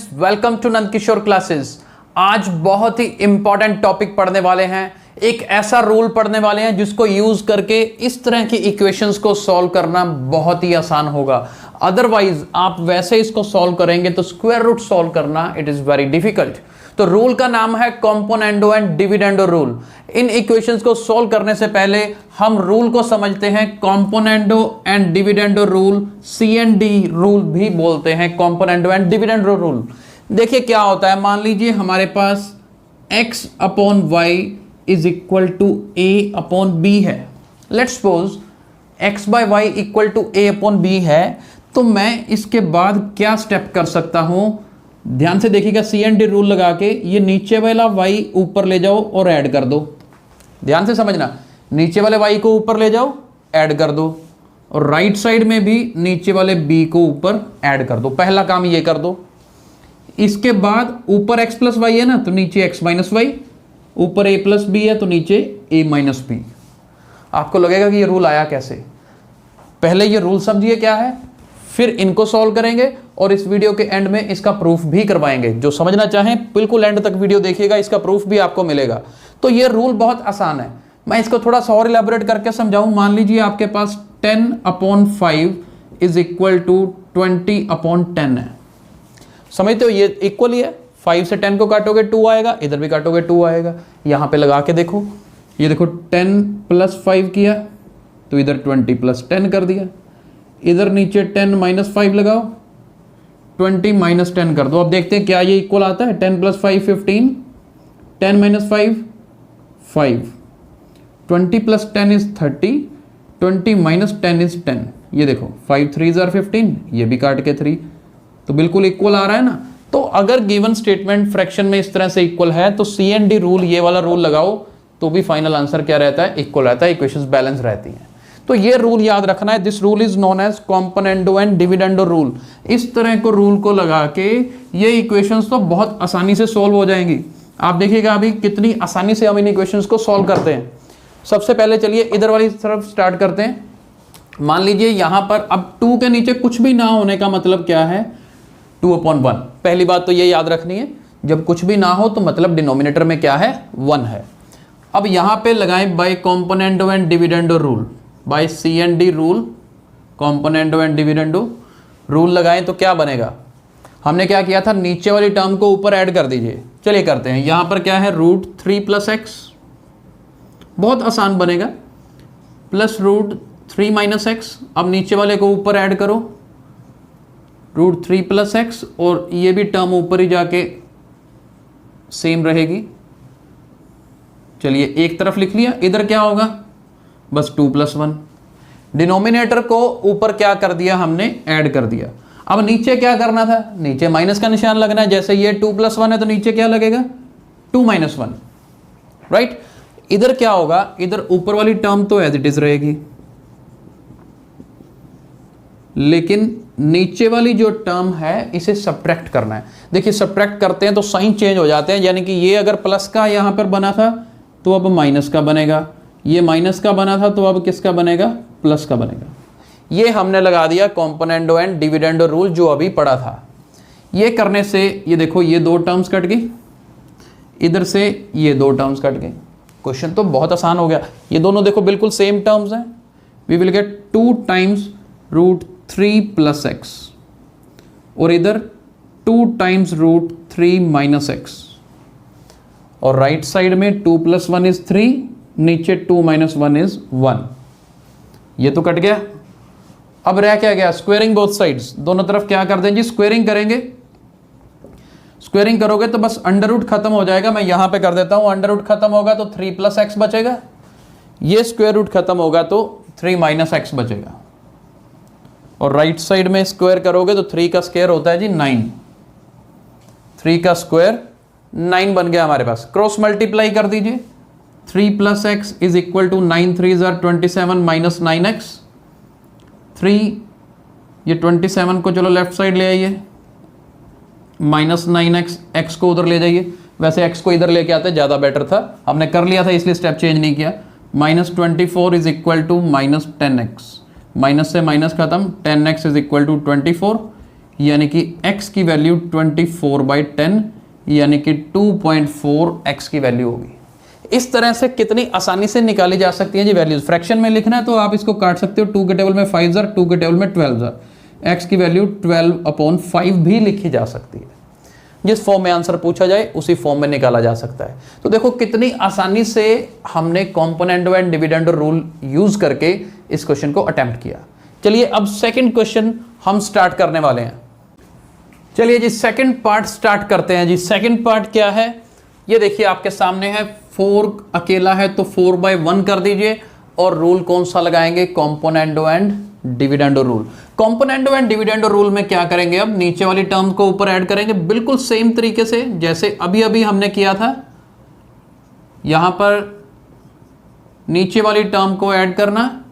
Friends, welcome to Nand Kishore classes. आज बहुत ही important topic पढ़ने वाले हैं। एक ऐसा रूल पढ़ने वाले हैं जिसको यूज करके इस तरह की इक्वेशंस को सॉल्व करना बहुत ही आसान होगा। अदरवाइज आप वैसे इसको सॉल्व करेंगे तो स्क्वायर रूट सॉल्व करना इट इज वेरी डिफिकल्ट। तो रूल का नाम है componendo and dividendo rule. In equations को सॉल्व करने से पहले हम रूल को समझते हैं। Componendo and dividendo rule, CND rule भी बोलते हैं, कॉम्पोनेंडो एंड डिविडेंडो रूल। देखिए क्या होता है, मान लीजिए हमारे पास x upon Y is equal to a upon B है। Let's suppose x by Y equal to a upon B है, तो मैं इसके बाद क्या स्टेप कर सकता हूं? ध्यान से देखिएगा, CND रूल लगा के ये नीचे वाला y ऊपर ले जाओ और ऐड कर दो। ध्यान से समझना, नीचे वाले y को ऊपर ले जाओ, ऐड कर दो, और राइट साइड में भी नीचे वाले b को ऊपर ऐड कर दो। पहला काम ये कर दो। इसके बाद ऊपर x प्लस वाई है ना, तो नीचे x माइनस वाई, ऊपर a प्लस बी है तो नीचे a माइनस बी। आपको लगेगा कि ये रूल आया कैसे? पहले ये रूल समझिए क्या है, फिर इनको सॉल्व करेंगे और इस वीडियो के एंड में इसका प्रूफ भी करवाएंगे। जो समझना चाहें बिल्कुल एंड तक वीडियो देखिएगा, इसका प्रूफ भी आपको मिलेगा। तो ये रूल बहुत आसान है, मैं इसको थोड़ा सा और इलेबोरेट करके समझाऊं। मान लीजिए आपके पास 10 upon 5 is equal to 20 upon 10 है। समझते हो, ये इक्वल ही है। 5 से 10 को काटोगे 2 आएगा, इधर भी काटोगे 2 आएगा। यहां पे लगा के देखो, ये देखो 10 प्लस 5 किया तो इधर 20 प्लस 10 कर दिया। इधर नीचे 10 माइनस 5 लगाओ, 20 माइनस 10 कर दो। अब देखते हैं क्या ये इक्वल आता है। 10 plus 5 15, 10 minus 5 5, 20 plus 10 is 30, 20 minus 10 is 10। ये देखो 5 3 आर 15, ये भी काट के 3, तो बिल्कुल इक्वल आ रहा है ना। तो अगर गिवन स्टेटमेंट फ्रैक्शन में इस तरह से इक्वल है तो CND रूल, ये वाला रूल लगाओ तो भी फाइनल आंसर क्या रहता है? इक्वल रहता है, इक्वेशंस बैलेंस रहती हैं। तो ये रूल याद रखना है। This rule is known as componendo and dividendo rule. इस तरह को रूल को लगा के ये इक्वेशंस तो बहुत आसानी से सोल्व हो जाएंगी। आप देखिएगा अभी कितनी आसानी से हम इन इक्वेशंस को सोल्व करते हैं। सबसे पहले चलिए इधर वाली तरफ स्टार्ट करते हैं। मान लीजिए यहां पर अब 2 के नीचे कुछ भी ना होने का मतलब क्या है? 2 अपॉन 1। पहली बात तो ये याद रखनी है, जब कुछ भी ना हो तो मतलब डिनोमिनेटर में क्या है? 1 है। अब यहां पे लगाएं by componendo and dividendo rule, by CND rule, componendo and dividendo rule लगाएं तो क्या बनेगा? हमने क्या किया था, नीचे वाली टर्म को ऊपर ऐड कर दीजिए। चलिए करते हैं। यहां पर क्या है? रूट 3 प्लस एक्स, बहुत आसान बनेगा, प्लस रूट 3 माइनस एक्स। अब नीचे वाले को ऊपर ऐड करो, रूट 3 प्लस एक्स, और ये भी टर्म ऊपर ही जाके सेम रहेगी। चलिए एक तरफ लिख लिया। इधर क्या होगा? बस 2 प्लस 1। डिनोमिनेटर को ऊपर क्या कर दिया हमने? ऐड कर दिया। अब नीचे क्या करना था? नीचे माइनस का निशान लगना है। जैसे ये 2 प्लस 1 है तो नीचे क्या लगेगा? 2 माइनस 1, राइट। इधर क्या होगा? इधर ऊपर वाली टर्म तो एज इट इज रहेगी, लेकिन नीचे वाली जो टर्म है इसे सब्ट्रैक्ट करना है। देखिए सब्ट्रैक्ट करते हैं तो साइन चेंज हो जाते हैं, यानी कि ये अगर प्लस का यहां पर बना था तो अब माइनस का बनेगा, ये माइनस का बना था तो अब किसका बनेगा? प्लस का बनेगा। ये हमने लगा दिया कॉम्पोनेंडो एंड डिविडेंडो रूल जो अभी पढ़ा था। ये करने से ये देखो ये 2 टर्म्स कट गई, इधर से ये 2 टर्म्स कट गए। क्वेश्चन तो बहुत आसान हो गया। ये दोनों देखो बिल्कुल सेम टर्म्स हैं। We will get 2 times root 3 plus x, और इधर 2 टाइम्स रूट 3 माइनस एक्स, और राइट साइड में 2 प्लस 1 इज 3, नीचे 2 माइनस 1 इज 1। ये तो कट गया। अब रह क्या गया? Squaring both sides. दोनों तरफ क्या कर दें जी? स्क्वेयरिंग करेंगे। स्क्वेयरिंग करोगे तो बस अंडर रूट खत्म हो जाएगा। मैं यहां पे कर देता हूं। अंडर रूट खत्म होगा तो 3 प्लस एक्स बचेगा, ये स्क्वेयर रूट खत्म होगा तो 3 माइनस एक्स बचेगा, और राइट साइड में स्क्वायर करोगे तो 3 का स्क्वायर होता है जी 9। 3 का स्क्वायर 9 बन गया हमारे पास। क्रॉस मल्टीप्लाई कर दीजिए। 3 plus x is equal to 9 3 or 27 minus 9x। 3, ये 27 को चलो लेफ्ट साइड ले आइए, माइनस 9x, x को उधर ले जाइए। वैसे x को इधर लेके आते ज़्यादा बेटर था, हमने कर लिया था इसलिए स्टेप चेंज नहीं किया। Minus 24 is equal to minus 10x, minus से माइनस खत्म, 10x इज इक्वल टू 24। यानी कि x की वैल्यू 24/10 यानी कि 2.4 x की वैल्यू होगी। इस तरह से कितनी आसानी से निकाली जा सकती है जी वैल्यूज। फ्रैक्शन में लिखना है तो आप इसको काट सकते हो, 2 के टेबल में 5 जार, 2 के टेबल में 12 जार, x की वैल्यू 12/5 भी लिखी जा सकती है। जिस फॉर्म में आंसर पूछा जाए उसी फॉर्म में निकाला जा सकता है। तो देखो कितनी आसानी से हमने componendo and dividendo rule use करके इस क्वेश्चन को अटेम्प्ट किया। चलिए अब सेकंड क्वेश्चन हम स्टार्ट करने वाले हैं। चलिए जी सेकंड पार्ट स्टार्ट करते हैं जी। सेकंड पार्ट क्या है ये देखिए आपके सामने है। 4 अकेला है तो 4/1 कर दीजिए और रूल कौन सा लगाएंगे, componendo and dividendo rule. Componendo and dividendo rule में क्या करेंगे, अब नीचे वाली टर्म को ऊपर ऐड करेंगे बिल्कुल सेम तरीके से जैसे अभी अभी हमने किया था। यहां पर नीचे वाली टर्म को ऐड करना,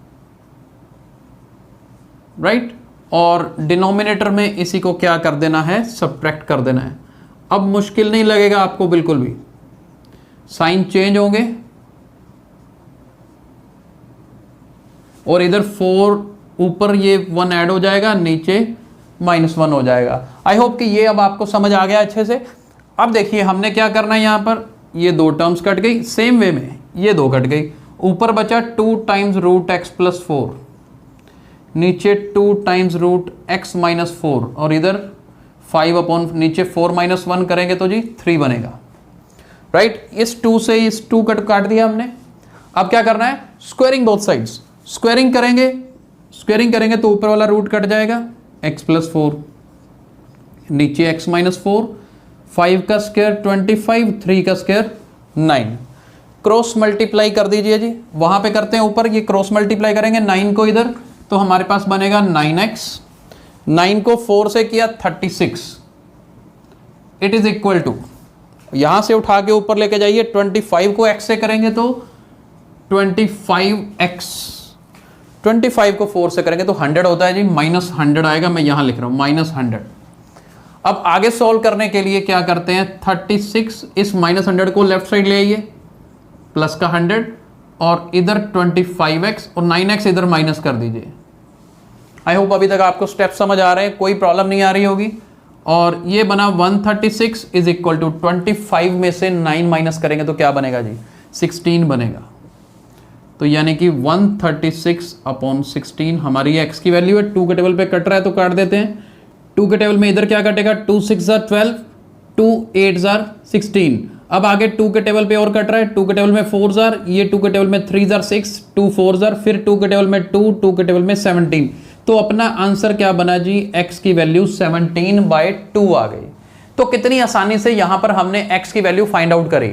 राइट, और डिनोमिनेटर में इसी को क्या कर देना है, सब्ट्रैक्ट कर देना है। अब मुश्किल नहीं लगेगा आपको बिल्कुल भी, साइन चेंज होंगे और इधर 4 ऊपर ये 1 ऐड हो जाएगा, नीचे -1 हो जाएगा। आई होप कि ये अब आपको समझ आ गया अच्छे से। अब देखिए हमने क्या करना है, यहां पर ये 2 टर्म्स कट गई, सेम वे में ये 2 कट गई, ऊपर बचा 2 टाइम्स रूट x प्लस 4, नीचे 2 टाइम्स रूट x माइनस 4 और इधर 5 अपॉन नीचे 4 - 1 करेंगे तो जी 3 बनेगा, राइट। इस 2 से इस 2 काट दिया हमने। अब क्या करना है, स्क्वायरिंग बोथ साइड्स। स्क्वायरिंग करेंगे तो ऊपर वाला रूट कट जाएगा, x प्लस 4, नीचे x माइनस 4, 5 का स्क्वायर 25, 3 का स्क्वायर 9। क्रॉस मल्टीप्लाई कर दीजिए जी, वहां पे करते हैं ऊपर, ये क्रॉस मल्टीप्लाई करेंगे 9 को इधर तो हमारे पास बनेगा 9x, 9 को 4 से किया 36, इट इज इक्वल टू, यहां से उठा के ऊपर लेके जाइए, 25 को x से करेंगे तो 25x, 25 को 4 से करेंगे तो 100 होता है जी, -100 आएगा, मैं यहां लिख रहा हूं -100। अब आगे सॉल्व करने के लिए क्या करते हैं, 36 इस -100 को लेफ्ट साइड ले आइए, प्लस का 100 और इधर 25x और 9x इधर माइनस कर दीजिए। आई होप अभी तक आपको स्टेप समझ आ रहे हैं, कोई प्रॉब्लम नहीं आ रही होगी। और ये बना 136 इज इक्वल टू 25 में से 9 माइनस करेंगे तो क्या बनेगा जी, 16 बनेगा। तो यानी कि 136/16 हमारी x की वैल्यू है। 2 के टेबल पे कट रहा है तो काट देते हैं। 2 के टेबल में इधर क्या कटेगा, 2 6 जार 12, 2 8 जार 16। अब आगे 2 के टेबल पे और कट रहा है, 2 के टेबल में 4 जार, ये 2 के टेबल में 3 जार 6, 2 4 जार, फिर 2 के टेबल में 2, 2 के टेबल में 17। तो अपना आंसर क्या बना जी, x की वैल्यू 17/2 आ गई। तो कितनी आसानी से यहां पर हमने x की वैल्यू फाइंड आउट करी।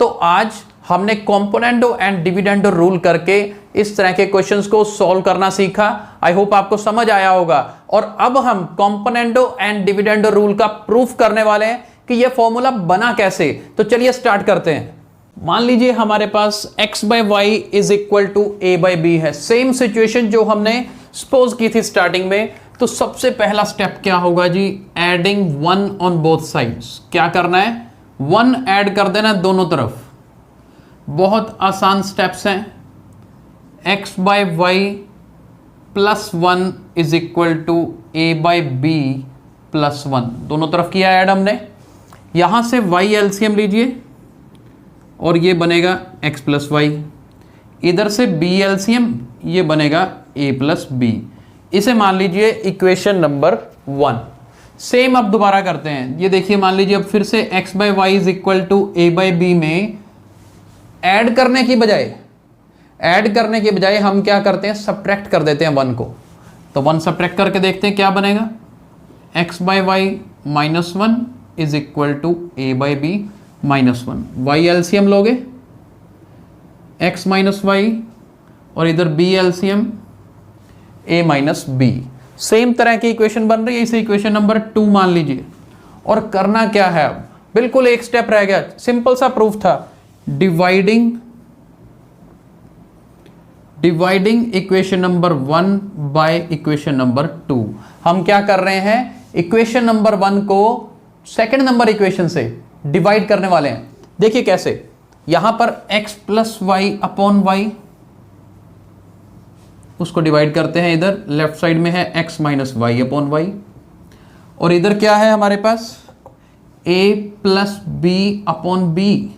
तो आज हमने कॉम्पोनेंडो एंड डिविडेंडो रूल करके इस तरह के क्वेश्चंस को सॉल्व करना सीखा। आई होप आपको समझ आया होगा। और अब हम कॉम्पोनेंडो एंड डिविडेंडो रूल का प्रूफ करने वाले हैं कि यह फॉर्मूला बना कैसे। तो चलिए स्टार्ट करते हैं। मान लीजिए हमारे पास x/y is equal to a/b है। सेम सिचुएशन जो हमने सपोज की थी स्टार्टिंग में। तो सबसे पहला स्टेप क्या होगा जी, एडिंग 1 ऑन बोथ साइड्स। क्या करना है, 1 ऐड कर देना दोनों तरफ। बहुत आसान स्टेप्स हैं। x/y plus 1 is equal to a/b plus 1, दोनों तरफ किया ऐड हमने। यहां से y एलसीएम लीजिए और ये बनेगा x प्लस वाई, इधर से b एलसीएम, ये बनेगा a प्लस बी। इसे मान लीजिए इक्वेशन नंबर 1। सेम अब दोबारा करते हैं। ये देखिए मान लीजिए अब फिर से x/y is equal to a/b में ऐड करने की बजाय हम क्या करते हैं, सब्ट्रैक्ट कर देते हैं 1 को। तो 1 सब्ट्रैक्ट करके देखते हैं क्या बनेगा, x/y minus 1 is equal to a/b minus 1। y LCM लोगे x माइनस वाई और इधर b LCM a minus b. Same तरह की इक्वेशन बन रही है, इसे इक्वेशन नंबर 2 मान लीजिए। और करना क्या है, अब बिल्कुल एक स्टेप रह गया, सिंपल सा प्रूफ था। Dividing equation number 1 by equation number 2। हम क्या कर रहे हैं, इक्वेशन नंबर 1 को सेकंड नंबर इक्वेशन से डिवाइड करने वाले हैं। देखिए कैसे, यहां पर x plus y upon y, उसको डिवाइड करते हैं, इधर लेफ्ट साइड में है x minus y upon y. और इधर क्या है हमारे पास a plus b upon b,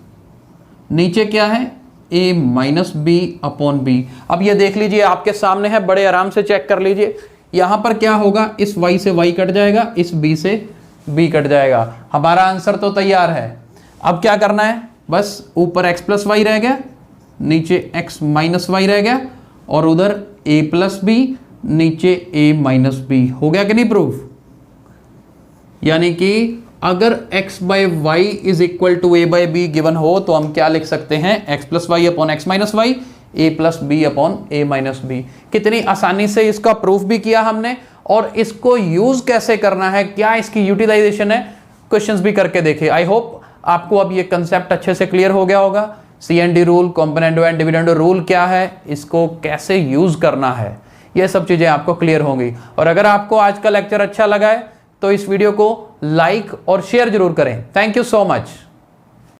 नीचे क्या है a minus b upon b. अब ये देख लीजिए आपके सामने है, बड़े आराम से चेक कर लीजिए। यहां पर क्या होगा, इस y से y कट जाएगा, इस b से b कट जाएगा। हमारा आंसर तो तैयार है। अब क्या करना है, बस ऊपर x प्लस वाई रह गया, नीचे x माइनस वाई रह गया, और उधर a प्लस बी, नीचे a माइनस बी। हो गया कि नहीं प्रूफ? यानी कि अगर x by y is equal to a by b given हो तो हम क्या लिख सकते हैं, x plus y upon x minus y, a plus b upon a minus b. कितनी आसानी से इसका प्रूफ भी किया हमने, और इसको यूज कैसे करना है, क्या इसकी यूटिलाइजेशन है, क्वेश्चंस भी करके देखे। आई होप आपको अब ये कंसेप्ट अच्छे से क्लियर हो गया होगा। CND rule, component and dividend rule क्या है, इसको कैसे यूज करना है, ये सब चीजें आपको क्लियर होंगी। और अगर आपको आज का लेक्चर अच्छा लगा है तो इस वीडियो को लाइक और शेयर जरूर करें। Thank you so much.